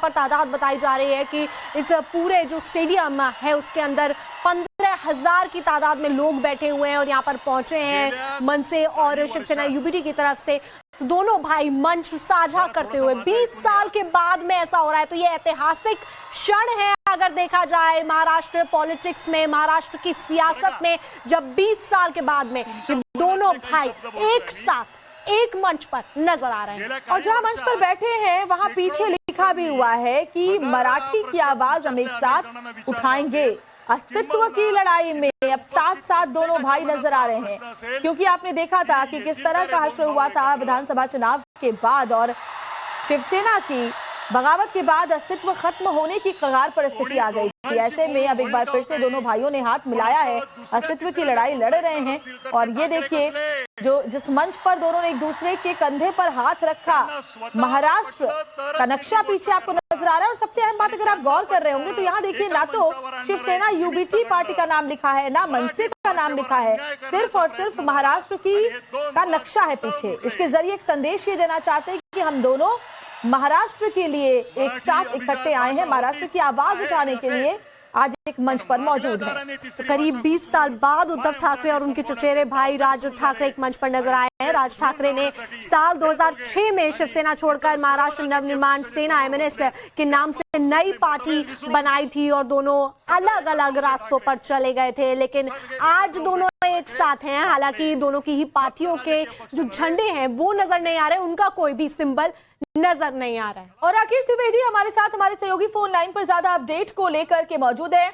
पर तादाद बताई जा रही है कि इस पूरे जो स्टेडियम है उसके अंदर 15,000 की तादाद में लोग बैठे हुए हैं और यहाँ पर पहुंचे हैं मनसे और शिवसेना यूबीटी की तरफ से। दोनों भाई मंच साझा करते हुए 20 साल के बाद में ऐसा हो रहा है, तो ये ऐतिहासिक क्षण है अगर देखा जाए महाराष्ट्र पॉलिटिक्स में, महाराष्ट्र की सियासत में, जब 20 साल के बाद में दोनों भाई एक साथ एक मंच पर नजर आ रहे हैं। और जहां मंच पर बैठे हैं वहां पीछे लिखा भी हुआ है कि मराठी की आवाज हम एक साथ उठाएंगे। अस्तित्व की लड़ाई में अब साथ साथ दोनों भाई नजर आ रहे हैं, क्योंकि आपने देखा था कि किस तरह का हश्र हुआ था विधानसभा चुनाव के बाद और शिवसेना की बगावत के बाद अस्तित्व खत्म होने की कगार पर स्थिति आ गई थी। ऐसे में अब एक बार फिर से दोनों भाइयों ने हाथ मिलाया है, अस्तित्व की लड़ाई लड़ रहे हैं। और ये देखिए जिस मंच पर दोनों ने एक दूसरे के कंधे पर हाथ रखा, महाराष्ट्र का नक्शा पीछे आपको नजर आ रहा है। और सबसे अहम बात अगर आप गौर कर रहे होंगे तो यहाँ देखिए ना तो शिवसेना यूबीटी पार्टी का नाम लिखा है, ना मनसे का नाम लिखा है, सिर्फ और सिर्फ महाराष्ट्र का नक्शा है पीछे। इसके जरिए एक संदेश ये देना चाहते हैं कि हम दोनों महाराष्ट्र के लिए एक साथ इकट्ठे आए हैं, महाराष्ट्र की आवाज उठाने के लिए आज एक मंच पर मौजूद है। तो करीब 20 साल बाद उद्धव ठाकरे और उनके चचेरे भाई राज ठाकरे एक मंच पर नजर आए हैं। राज ठाकरे ने साल 2006 में शिवसेना छोड़कर महाराष्ट्र नवनिर्माण सेना एमएनएस के नाम से नई पार्टी बनाई थी और दोनों अलग अलग रास्तों पर चले गए थे, लेकिन आज दोनों एक साथ हैं। हालांकि दोनों की ही पार्टियों के जो झंडे हैं वो नजर नहीं आ रहे, उनका कोई भी सिंबल नजर नहीं आ रहा है। और राकेश द्विवेदी हमारे साथ हमारे सहयोगी फोन लाइन पर ज्यादा अपडेट को लेकर के मौजूद है।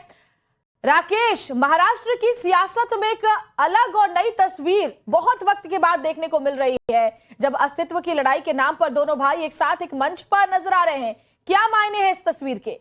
राकेश, महाराष्ट्र की सियासत में एक अलग और नई तस्वीर बहुत वक्त के बाद देखने को मिल रही है, जब अस्तित्व की लड़ाई के नाम पर दोनों भाई एक साथ एक मंच पर नजर आ रहे हैं। क्या मायने हैं इस तस्वीर के?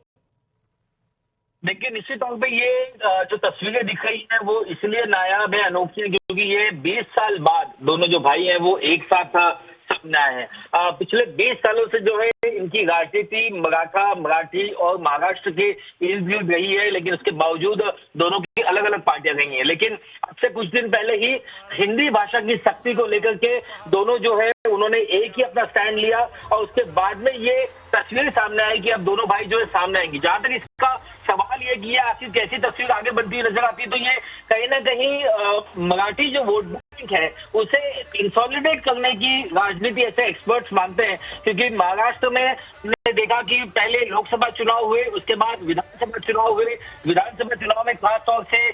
देखिए, निश्चित तौर पे ये जो तस्वीरें दिख रही हैं वो इसलिए नायाब है, अनोखी है, क्योंकि ये 20 साल बाद दोनों जो भाई हैं वो एक साथ सामने आए हैं। पिछले 20 सालों से जो है इनकी राजनीति मराठी और महाराष्ट्र के इर्द गिर्द रही है, लेकिन उसके बावजूद दोनों की अलग अलग पार्टियां रही हैं। लेकिन अब से कुछ दिन पहले ही हिंदी भाषा की शक्ति को लेकर के दोनों जो है उन्होंने एक ही अपना स्टैंड लिया और उसके बाद में ये तस्वीर सामने आई कि अब दोनों भाई जो है सामने आएंगे। जहां तक इसका सवाल ये कि ये आखिर कैसी तस्वीर आगे बढ़ती हुई नजर आती है, तो ये कहीं ना कहीं मराठी जो वोट बैंक है उसे कंसोलिडेट करने की राजनीति ऐसे एक्सपर्ट्स मानते हैं, क्योंकि महाराष्ट्र में हमने देखा कि पहले लोकसभा चुनाव हुए, उसके बाद विधानसभा चुनाव हुए। विधानसभा चुनाव में खासतौर से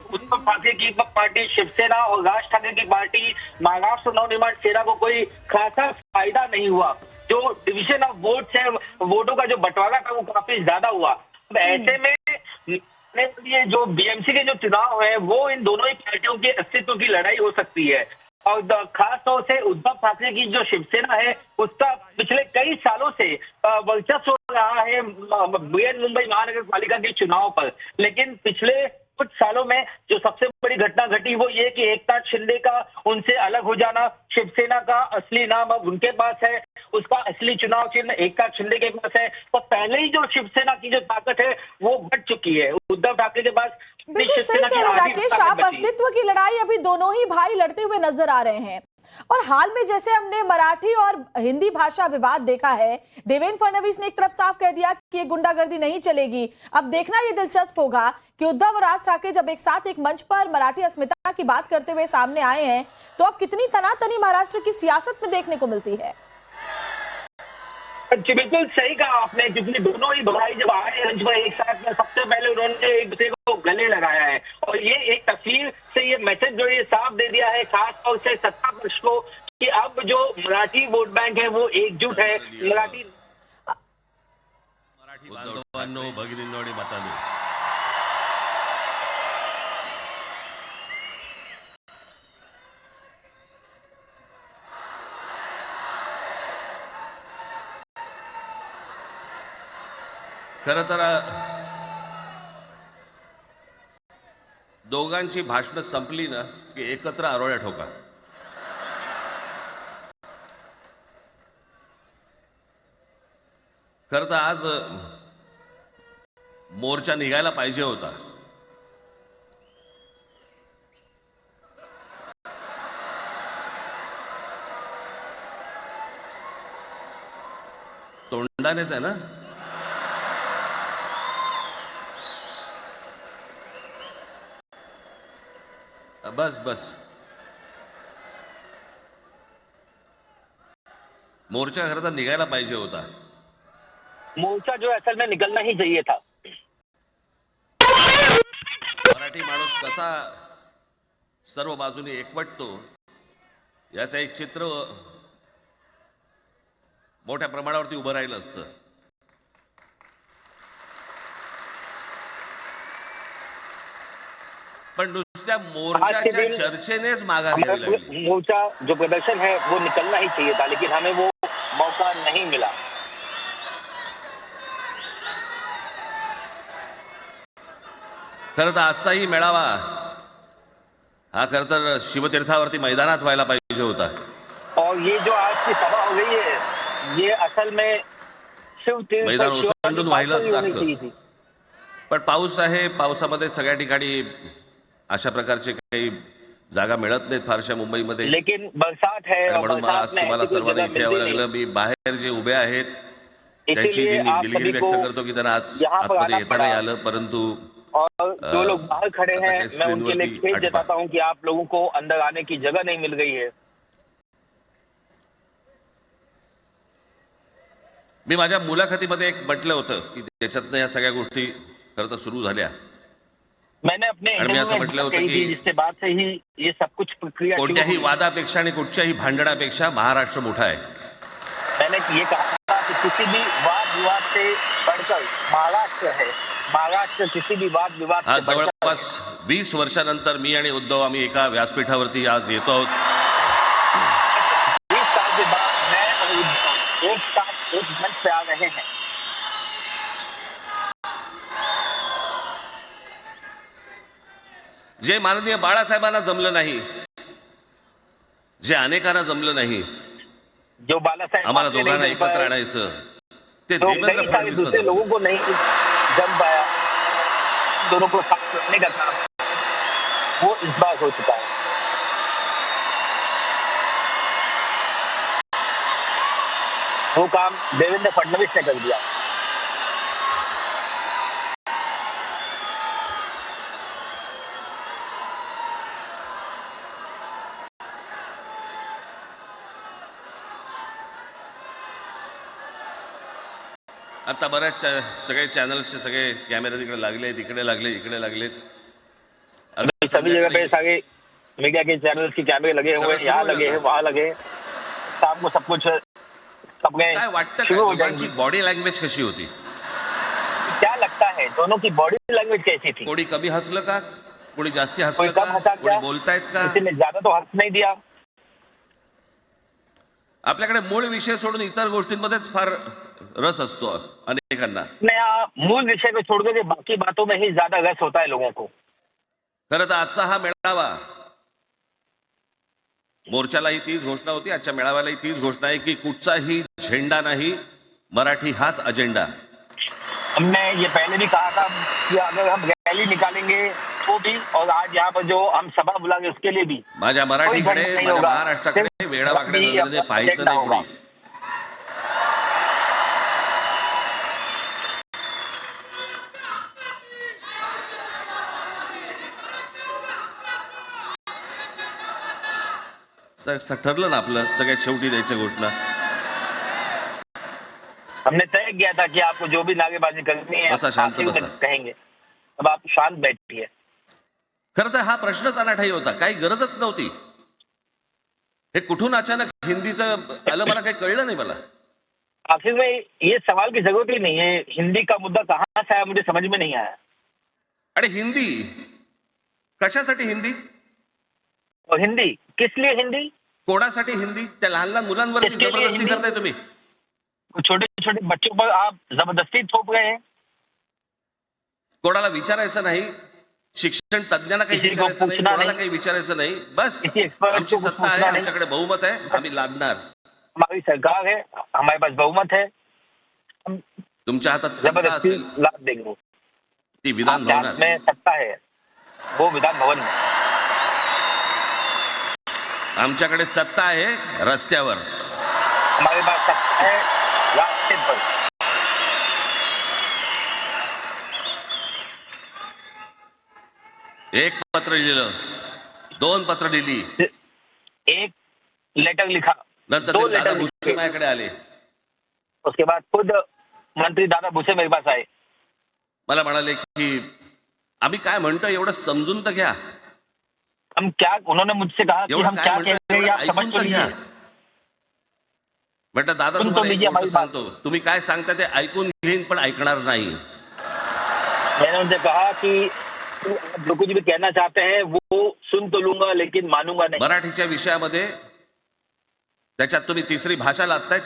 उद्धव ठाकरे की पार्टी शिवसेना और राज ठाकरे की पार्टी महाराष्ट्र नवनिर्माण सेना को कोई खासा फायदा नहीं हुआ। जो डिवीजन ऑफ वोट्स है, वोटों का जो बंटवारा था वो काफी ज्यादा हुआ। ऐसे में ये जो बीएमसी के जो चुनाव है वो इन दोनों ही पार्टियों के अस्तित्व की लड़ाई हो सकती है। और खास तौर से उद्धव ठाकरे की जो शिवसेना है उसका पिछले कई सालों से वर्चस्व रहा है बृहन मुंबई महानगर पालिका के चुनाव पर। लेकिन पिछले कुछ सालों में जो सबसे बड़ी घटना घटी वो ये कि एकनाथ शिंदे का उनसे अलग हो जाना, शिवसेना का असली नाम अब उनके पास है, उसका असली चुनाव चिन्ह एकनाथ शिंदे के पास है। तो पहले ही जो शिवसेना की जो ताकत है वो बढ़ चुकी है उद्धव ठाकरे के पास। बिल्कुल सही कह रहे हैं राकेश, आप अस्तित्व की लड़ाई अभी दोनों ही भाई लड़ते हुए नजर आ रहे हैं। और हाल में जैसे हमने मराठी और हिंदी भाषा विवाद देखा है, देवेंद्र फडणवीस ने एक तरफ साफ कह दिया कि ये गुंडागर्दी नहीं चलेगी। अब देखना ये दिलचस्प होगा कि उद्धव और राज ठाकरे जब एक साथ एक मंच पर मराठी अस्मिता की बात करते हुए सामने आए हैं तो अब कितनी तनातनी महाराष्ट्र की सियासत में देखने को मिलती है। बिल्कुल सही कहा आपने, क्योंकि दोनों ही भाई जब आए मंच पर एक साथ में सबसे पहले उन्होंने एक दूसरे को गले लगाया है और ये एक तस्वीर से ये मैसेज जो ये साफ दे दिया है खास तौर से सत्ता पक्ष को कि अब जो मराठी वोट बैंक है वो एकजुट है। मराठी बांधवांनो भगिनींनो आणि मातांनो, खरं तर दोघांची भाषणं संपली ना की एकत्र आरोळ्या ठोका। खरं तर आज मोर्चा निघायला पाहिजे होता, तोंडानेच आहे ना, बस बस मोर्चा खरं तर निघायला पाहिजे होता. मोर्चा जो है असल में निकलना ही चाहिए था. मराठी माणूस कसा सर्व बाजूने एकवटतो याचं एक चित्र मोठ्या प्रमाणावरती उभं राहिलं असतं. पण नुसत्या मोर्चाच्या चर्चेनेच माघार घ्यावी लागली. मोर्चा जो प्रदर्शन है वो निकलना ही चाहिए था, लेकिन हमें वो मौका नहीं मिला. खरं तर आजचाही मेळावा हा खरं तर शिवतीर्थावरती मैदानात व्हायला पाहिजे होता. और ये जो आज की सभा हो गई है ये असल में शिवतीर्थ मैदान ओसंडून व्हायलाच होनी चाहिए लागतं. थी. पण पाऊस आहे, पावसामध्ये सगळ्या ठिकाणी अशा प्रकारचे काही जागा मिळत नाहीत फारशा मुंबईमध्ये. लेकिन बरसात है आणि और म्हणून मला बरसात आज में तुम्हाला ऐसी कोई सर्वांना जगह इथे यावं मिलती लागलं. नहीं. मी बाहेर जे उभे आहेत त्यांची इसीलिए आप दिलगिरी सभी को व्यक्त करतो की त्यांना यहाँ पर आतमध्ये आना येता नाही पड़ा. आलं. परंतु और जो लोग बाहर खड़े आता हैं काही मैं उनके लिए स्क्रीनवरती खेद अटपा. जताता हूँ कि आप लोगों को अंदर आने की जगह नहीं मिल गई है. मी माझ्या मुलाखतीमध्ये एक म्हटलं होतं की त्याच्यातनं या सगळ्या गोष्टी खरं तर सुरू झाल्या. मैंने अपने आणि मी असं इंटरव्यू म्हटलं में होतं कही की थी जिसके बाद से ही ये सब कुछ प्रक्रिया शुरू कोणत्याही हुई. वादापेक्षा आणि कुठच्याही भांडणापेक्षा महाराष्ट्र मोठा आहे. मैंने ये कहा था कि किसी भी वाद विवाद से बढ़कर महाराष्ट्र है. महाराष्ट्र किसी भी वाद विवाद आज से बढ़कर जवळपास 20 वर्षानंतर मी आणि उद्धव आम्ही एका व्यासपीठावरती आज येतो आहोत. 20 साल के बाद मैं और उद्धव एक साथ एक मंच पे आ रहे हैं. जे माननीय बाळासाहेबांना जमलं नाही, जे अनेकांना जमलं नाही, जो बालासाहेब आम्हाला ठाकरे दोघांना नहीं जम एकत्र पाए, आणायचं ते तो देवेंद्र कई सारे फडणवीसला दूसरे जमलं. लोगों को नहीं जम पाया. दोनों को साथ करने का काम वो इस बार हो चुका है. वो काम देवेंद्र फडणवीस ने कर दिया. आता बऱ्याच सगळे चॅनल्सचे सगळे कॅमेरे तिकडे लागलेत, इकडे लागले, इकडे लागलेत. आता सभी जगह पे संध्याकाळी सारे मीडिया के चैनल के कैमरे लगे हुए हैं. यहाँ लगे हैं, वहाँ लगे. शाम को सब कुछ अपने काय वाटतं काय शुरू हो दोघांची जाएंगी. बॉडी लँग्वेज कशी होती? क्या लगता है दोनों की बॉडी लैंग्वेज कैसी थी? कोणी कमी हसलं का, कोणी जास्ती कोई हसलं कम का, हंसा कोणी क्या? बोलतायत का? किसी ने ज्यादा तो हंस नहीं दिया. आपल्याकडे मूळ विषय सोडून इतर गोष्टींमध्येच फार रस असतो अनेकांना. नया मूल विषय को छोड़कर के बाकी बातों में ही ज्यादा रस होता है लोगों को. खरं तर आजचा हा मेळावा मोर्चालाही तीच घोषणा होती, आजच्या मेळाव्यालाही तीच घोषणा आहे की कुठचाही झेंडा नाही, मराठी हाच अजेंडा. हमने ये पहले भी कहा था कि अगर हम रैली निकालेंगे तो भी, और आज यहाँ पर जो हम सभा बुलाएंगे उसके लिए भी माझ्या कोई मराठीकडे, झंडा नहीं माझ्या होगा. महाराष्ट्राकडे वेडावाकडे सिर्फ नजरेने पाहायचं एजेंडा नाही होगा. कोणी. ठरलं ना आपलं सगळ्यात शेवटी द्यायच्या घोषणा. हमने तय किया था कि आपको जो भी नारेबाजी करनी है बसा, शांत आखिर में बसा. कहेंगे. अब आप शांत बैठिए. खरं तर हा प्रश्नच अनाठाई होता, काही गरजच नव्हती. हे कुठून अचानक हिंदीचं आलं मला काही कळलं नाही. मला आखिर में ये सवाल की जरूरत ही नहीं है. हिंदी का मुद्दा कहाँ से आया मुझे समझ में नहीं आया. आणि हिंदी कशासाठी हिंदी, और हिंदी किस लिए हिंदी? कोणासाठी हिंदी? त्या लहान लहान मुलांवरती किसके लिए जबरदस्ती हिंदी? करताय तुम्ही. छोटे छोटे बच्चों पर आप जबरदस्ती थोप रहे हैं. कोणाला विचारायचं नाही, शिक्षण तज्ञांना काही किसी को विचारायचं नाही, पूछना कोणाला नहीं. काही विचारायचं नाही. बस किसी expert आमची को कुछ सत्ता आहे, पूछना नहीं. आमच्याकडे बहुमत आहे, आम्ही लादणार. हमारी सरकार है, हमारे पास बहुमत है, हम तुमच्या हातात सत्ता जबरदस्ती असेल लाद देंगे. ती विधान आपके हाथ भवनात. में सत्ता है, वो विधान भवन में. आमच्याकडे सत्ता आहे रस्त्यावर. हमारे पास सत्ता है रास्ते पर. एक पत्र लिहिलं, 2 पत्र लिहिली, एक लेटर लिखा, नंतर 2 ते दादा लेटर भुसे लिखे। माझ्याकडे आले. उसके बाद खुद मंत्री दादा भुसे मेरे पास आए। मला म्हणाले की आम्ही काय म्हणतो एवढं समजून तर घ्या, हम क्या, उन्होंने मुझसे कहा कि एवढं हम काय क्या म्हणतो कह रहे हैं एवढं आप समझ ऐकून तो तर घ्या. लीजिए। म्हटलं दादा सुन तो तुम्हाला एक लीजिए गोष्ट हमारी बात। सांगतो, तुम्ही काय सांगता ते ऐकून घेईन पण ऐकणार नाही. मैंने उनसे कहा कि आप जो कुछ भी कहना चाहते हैं वो सुन तो लूंगा लेकिन मानूंगा नहीं। मराठीच्या विषयामध्ये त्याच्यात तुम्ही तिसरी भाषा लादताय,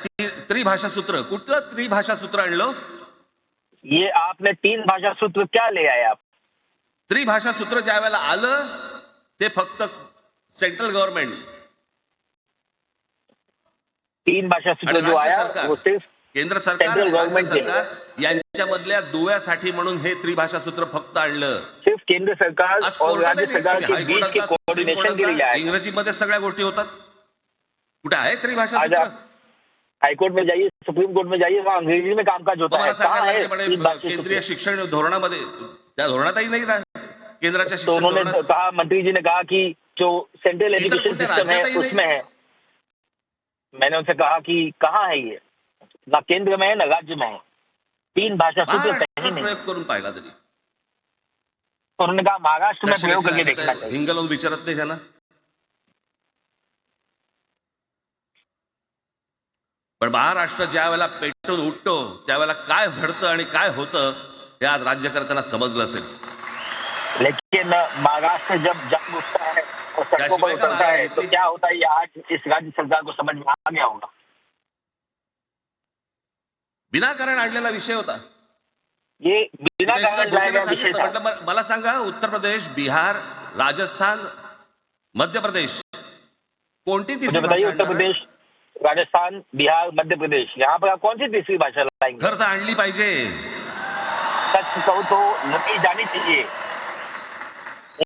त्रिभाषा सूत्र. कुठलं त्रिभाषा सूत्र आणलं? ये आपने 3 भाषा सूत्र क्या ले आए आप? त्रिभाषा सूत्र ज्या वेळेला आलं ते फक्त सेंट्रल गव्हर्नमेंट 3 भाषा सूत्र आणि जो राज्य आया सरकार, वो सिर्फ केंद्र सरकार सेंट्रल आणि राज्य गव्हर्नमेंट के सरकार यांच्यामधल्या दुव्यासाठी म्हणून हे त्रिभाषा सूत्र फक्त आणलं. सिर्फ केंद्र सरकार आज और कोर्टात राज्य सरकार के बीच के कोऑर्डिनेशन के लिए आया। इंग्रजीमध्ये सगळ्या गोष्टी होतात. कुठे आहे त्रिभाषा आज सूत्र? आप हाईकोर्ट में जाइए, सुप्रीम कोर्ट में जाइए, वहाँ अंग्रेजी में कामकाज होता तुम्हाला है। कहाँ सांगायला है लागले तीन भाषा केंद्रीय सूत्र? शिक्षण धोरणामध्ये, त्या धोरणातही नाही राहत. केंद्राच्या तो शिक्षण उन्होंने धोरणात कहा, मंत्री जी ने कहा कि जो सेंट्रल इधर एजुकेशन कुठल्या सिस्टम है राज्यातही नाही. उसमें है। मैंने उनसे कहा कि कहाँ है ये, ना केंद्र में है ना राज्य में है, 3 भाषा सूत्र कहीं महाराष्ट्रात नहीं। प्रयोग करून पाहिला तरी तो उन्होंने कहा महाराष्ट्र में प्रयोग करके देखना दक्षिणेच्या चाहिए। हिंगलवून विचारत नाही त्यांना. पण महाराष्ट्र ज्या वेळेला पेटून उठतो त्यावेळेला काय घडतं आणि काय होतं हे आज राज्यकर्त्यांना समजलं असेल. लेकिन महाराष्ट्र जब जंग उठता है और सड़कों पर त्याशिवाय का उतरता है तो महाराष्ट्र क्या होता है, ये आज इस राज्य सरकार को समझ में आ गया होगा। विनाकारण आणलेला विषय होता. ये बिना त्याशिवाय कारण लाया गया भुसेला विषय सांगितलं, था। म्हटलं मला सांगा उत्तर प्रदेश, बिहार, राजस्थान, मध्य प्रदेश कोणती मुझे तिसरी बताइए, भाषा उत्तर आणणार आहे? प्रदेश, राजस्थान, बिहार, मध्य प्रदेश, यहाँ पर आप कौन सी तीसरी भाषा लाएंगे? घर तर आणली पाहिजे. सच कहूँ तो नहीं जानी चाहिए,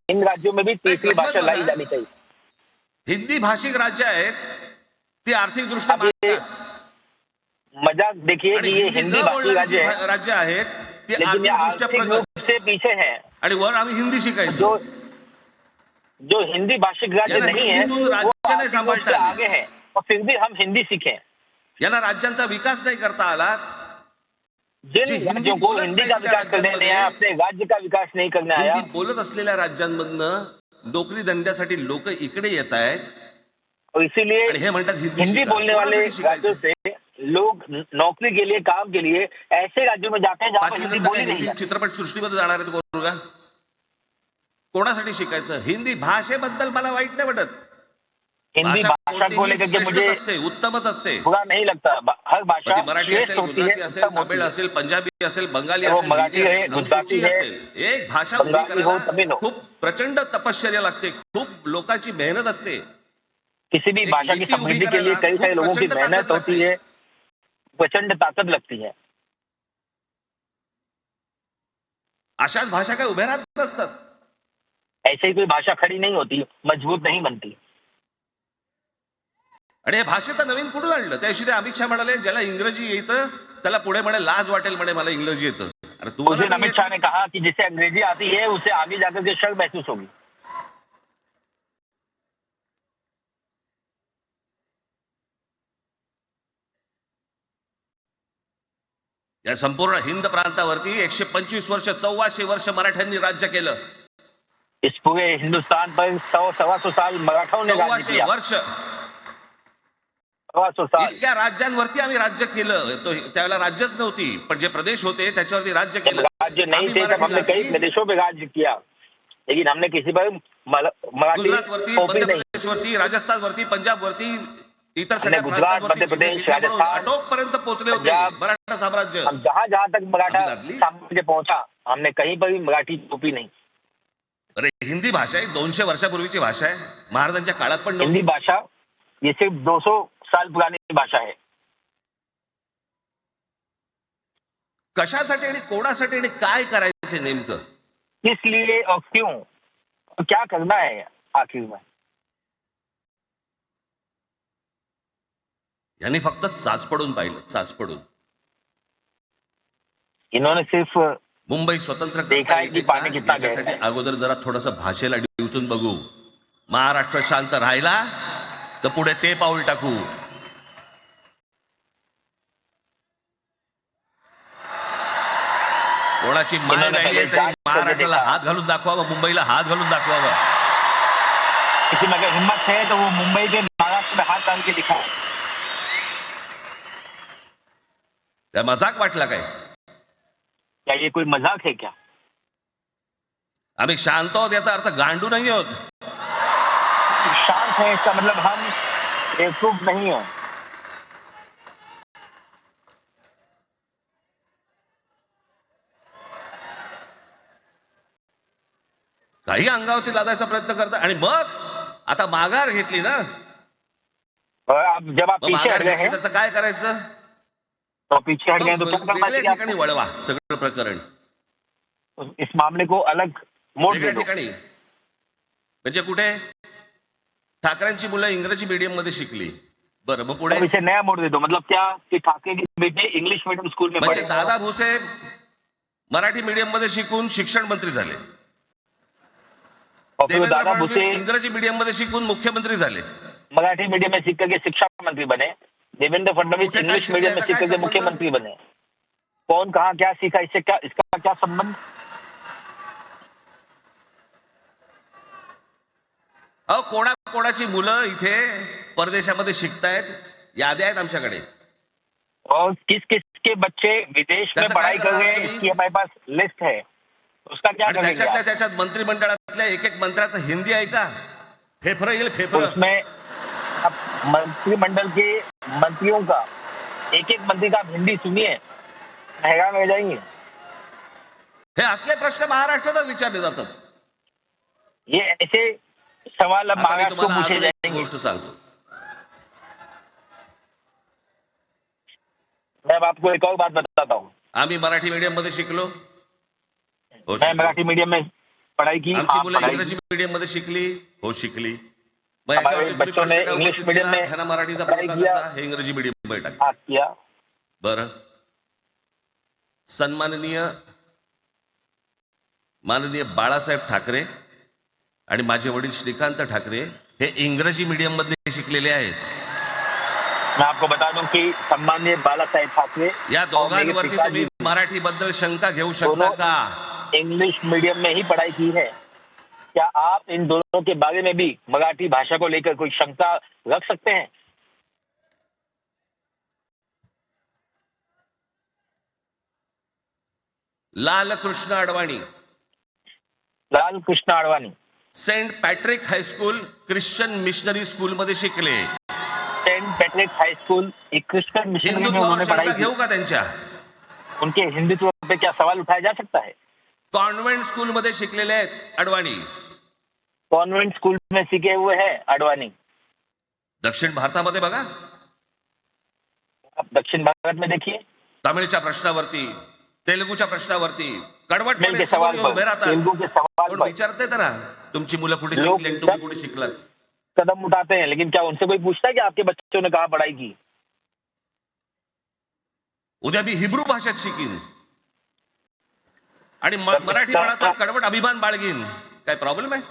इन राज्यों में भी तीसरी भाषा लाई जानी चाहिए। हिंदी भाषिक राज्य आहेत ती आर्थिक दृष्ट्या अब ये मागास मजाक देखिए आणि कि ये हिंदी हिंदी न भाषी राज्य है, बोलणारी राज्य आहेत ती लेकिन ये आर्थिक दृष्ट्या आर्थिक प्रगत रूप से पीछे है। आणि वर आम्ही हिंदी शिकायचं. जो जो हिंदी भाषिक राज्य याला नहीं है हिंदीतून वो राज्य नाही आर्थिक रूप सांभाळता से आले. आगे है और फिर भी हम हिंदी सीखें। यांना राज्यांचा विकास नाही करता आला. जिन जी, हिंदी राज्यों को बोलत हिंदी नाही का त्या विकास करने नहीं आया, राज्यांमध्ये अपने राज्य का विकास नहीं करने आया, हिंदी बोलत असलेल्या राज्यांमधनं नोकरी धंद्यासाठी लोक इकडे येत आहेत और इसीलिए आणि हे म्हणतात हिंदी हिंदी शिका. बोलने वाले कोणासाठी शिकायचं? राज्यों से लोग नौकरी के लिए, काम के लिए ऐसे राज्यों में जाते हैं जहाँ पर हिंदी पाचवीनंतर बोली नहीं हिंदी जाती। चित्रपट सृष्टीमध्ये जाणार आहेत पोरगा. कोणासाठी शिकायचं? हिंदी भाषेबद्दल मला वाईट नाही वाटत. हिंदी भाषा को लेकर के श्रेष्ठच मुझे असते, उत्तमच असते. बुरा नहीं लगता। हर भाषा ती मराठी श्रेष्ठ असेल, होती है, गुजराती असेल, उत्तम होती तमिळ है। असेल, पंजाबी असेल, बंगाली वो असेल, मराठी हिंदी है, असेल, गुजराती कुठची है, असेल, एक भाषा उभी बंगाली हो, तमिळ करायला हो। खूप प्रचंड तपश्चर्या लागते, खूप लोकांची मेहनत असते. किसी भी एक भाषा की लिपी उभी समृद्धि के लिए करायला कई सारे खूप लोगों की प्रचंड मेहनत ताकद होती लागते. है, प्रचंड ताकत लगती है। अशाच भाषा काय उभ्या राहत नसतात. ऐसे ही कोई भाषा खड़ी नहीं होती, मजबूत नहीं बनती। आणि हे भाषेचं नवीन कुठून आणलं? त्याशी ते अमित शहा म्हणाले ज्याला इंग्रजी येतं त्याला पुढे म्हणे लाज वाटेल, म्हणे मला इंग्रजी येतं. अरे उस तुम्हाला दिन नाही अमित येत? शाह ने कहा कि जिसे अंग्रेजी आती है उसे आगे जाकर के शर्म महसूस होगी। या संपूर्ण हिंद प्रांतावरती 125 वर्ष, 1400 वर्ष मराठ्यांनी राज्य केलं. इस पूरे हिंदुस्तान पर 100-125 साल मराठाओं ने राज्य 1400 किया। वर्ष 125 साल इतक्या राज्यांवरती आम्ही राज्य केलं. तो त्यावेळेला राज्यच नव्हती, पण जे प्रदेश होते त्याच्यावरती राज्य जब केलं. राज्य नहीं आम्ही थे तब हमने मराठी कई प्रदेशों पे राज्य किया, लेकिन हमने किसी पर मराठी गुजरातवरती, थोपी मध्य नहीं। प्रदेशवरती, राजस्थानवरती, पंजाबवरती, इतर हमने सगळ्या गुजरात, प्रांतांवरती मध्य प्रदेश, जिल्हे जिल्हे राजस्थान, अटोक पर्यंत पोहोचले होते पंजाब, मराठा साम्राज्य. हम जहाँ जहाँ तक मराठा अभी लादली? साम्राज्य पहुंचा, हमने कहीं पर भी मराठी थोपी नहीं। अरे हिंदी भाषा एक 200 वर्षापूर्वीची भाषा आहे. महाराजांच्या काळात पण नव्हती. हिंदी भाषा ये सिर्फ 200 साल पुरानी भाषा है। कशासाठी आणि कोणासाठी आणि काय करायचे नेमकं? किस लिए और क्यों और क्या करना है आखिर में? यांनी फक्त चाचपडून पाहिलं, चाचपडून. इन्होंने सिर्फ मुंबई स्वतंत्र देखा करता है कि येते का? पाणी कितना गहरा याच्यासाठी है. अगोदर जरा थोडंसं भाषेला डिवचून बघू. महाराष्ट्र शांत राहिला तर पुढे ते पाऊल टाकू. कोणाची माय राहिली तरी महाराष्ट्राला हात घालून दाखवावं, मुंबईला हात घालून दाखवावं. किसी में अगर हिम्मत है तो वो मुंबई के महाराष्ट्र में हाथ डाल के दिखाए. काय मजाक वाटला काय? क्या ये कोई मजाक है क्या? आम्ही शांत आहोत याचा अर्थ गांडू नाही आहोत. शांत है इसका मतलब हम बेवकूफ नहीं है. काही अंगावरती लादायचा प्रयत्न करता आणि मग आता माघार घेतली ना. और अब जब आप मग पीछे माघार हट गए घेतली हैं त्याचं काय करायचं? तो पीछे हट गए तो क्या करना वेगळ्या चाहिए ठिकाणी आपको? वळवा सगळं प्रकरण. इस मामले को अलग मोड़ दे वेगळ्या दो. ठिकाणी म्हणजे कुठे? ठाकरेंची मुलं इंग्रजी मीडियम मध्ये शिकली. बरं मग पुढे अब इसे नया मोड़ दे दो. मतलब क्या कि ठाकरे के बेटे इंग्लिश मीडियम स्कूल में म्हणजे पढ़े. दादा भुसे मराठी मीडियम मध्ये शिकून शिक्षण मंत्री झाले. और फिर वो देवेंद्र दादा फडणवीस भुसे इंग्रजी मीडियम मध्ये शिकून मुख्यमंत्री झाले. मराठी मीडियम में सीख करके शिक्षा मंत्री बने. देवेंद्र फडणवीस कुठे काय इंग्लिश शिकले, मीडियम में याचा सीख काय करके संबंध? मुख्यमंत्री बने. कौन कहाँ क्या सीखा, इससे क्या, इसका क्या संबंध? अहो कोणाची मुलं इथे परदेशामध्ये शिकतायत, याद्या आहेत आमच्याकडे. और किस किस के बच्चे विदेश में त्याचं पढ़ाई काय कर रहे करणार हैं तुम्ही? इसकी हमारे पास लिस्ट है. उसका क्या आणि करेंगे त्याच्यातल्या आप? त्याच्यात मंत्रिमंडळातल्या एक एक मंत्र्याचं हिंदी आहे का? फेफरं येईल फेफरं. उसमें अब मंत्रिमंडल के मंत्रियों का एक एक मंत्री का आप हिंदी सुनिए, हैरान रह जाएंगे. हे असले प्रश्न महाराष्ट्रातच विचारले जातात. ये ऐसे सवाल अब आता मी महाराष्ट्र को तुम्हाला पूछे अजून एक जाएंगे. गोष्ट सांगतो. मैं अब आपको एक और बात बताता हूँ. आम्ही मराठी मीडियम मध्ये शिकलो. हो, मैं शिकलो. मराठी मीडियम में पढ़ाई की. आमची आप मुलं पढ़ाई इंग्रजी की. मीडियम मध्ये शिकली. हो शिकली. मग हमारे याच्यावरती तुम्ही बच्चों ने प्रश्न काय इंग्लिश उपस्थित मीडियम केला? में ह्यांना मराठीचा पढ़ाई प्रकार किया. कसा? हे इंग्रजी मीडियम मध्ये टाक. बात किया. बरं सन्माननीय माननीय बाळासाहेब ठाकरे आणि माझे वडील श्रीकांत ठाकरे हे इंग्रजी मीडियम मध्ये शिकलेले आहेत. मैं आपको बता दूं कि सम्माननीय बाला साहेब ठाकरे या और मेरे दोघांवरती पिताजी तुम्ही मराठी बद्दल शंका घेऊ शकता दोनों का? इंग्लिश मीडियम में ही पढ़ाई की है. क्या आप इन दोनों के बारे में भी मराठी भाषा को लेकर कोई शंका रख सकते हैं? Lalkrishna Advani Lal Krishna Advani Saint Patrick high school Christian missionary school मध्ये शिकले. सेंट पैट्रिक हाई स्कूल एक क्रिश्चियन मिशनरी में हिंदुत्वावर उन्होंने पढ़ाई शंका की. घेऊ का त्यांच्या? उनके हिंदुत्व पे क्या सवाल उठाया जा सकता है? कॉन्व्हेंट स्कूल मध्ये शिकलेले आहेत अडवाणी. कॉन्वेंट स्कूल में सीखे हुए हैं अडवाणी. दक्षिण भारतामध्ये बघा, आप दक्षिण भारत में देखिए, तमिळच्या प्रश्नावरती, तेलुगूच्या प्रश्नावरती तमिळ कडवटपणे के समोर सवाल येऊन उभे पर, राहतात. तेलुगु के सवाल कोण पर विचारते ना तुमची मुलं कुठे लोक शिकली आणि तुम्ही कुठे शिकलात? कदम उठाते हैं, लेकिन क्या उनसे कोई पूछता है कि आपके बच्चों ने कहाँ पढ़ाई की? उद्या मी हिब्रू भाषेत शिकीन आणि मराठी बाळाचा कडवट अभिमान बाळगीन. काय प्रॉब्लेम आहे?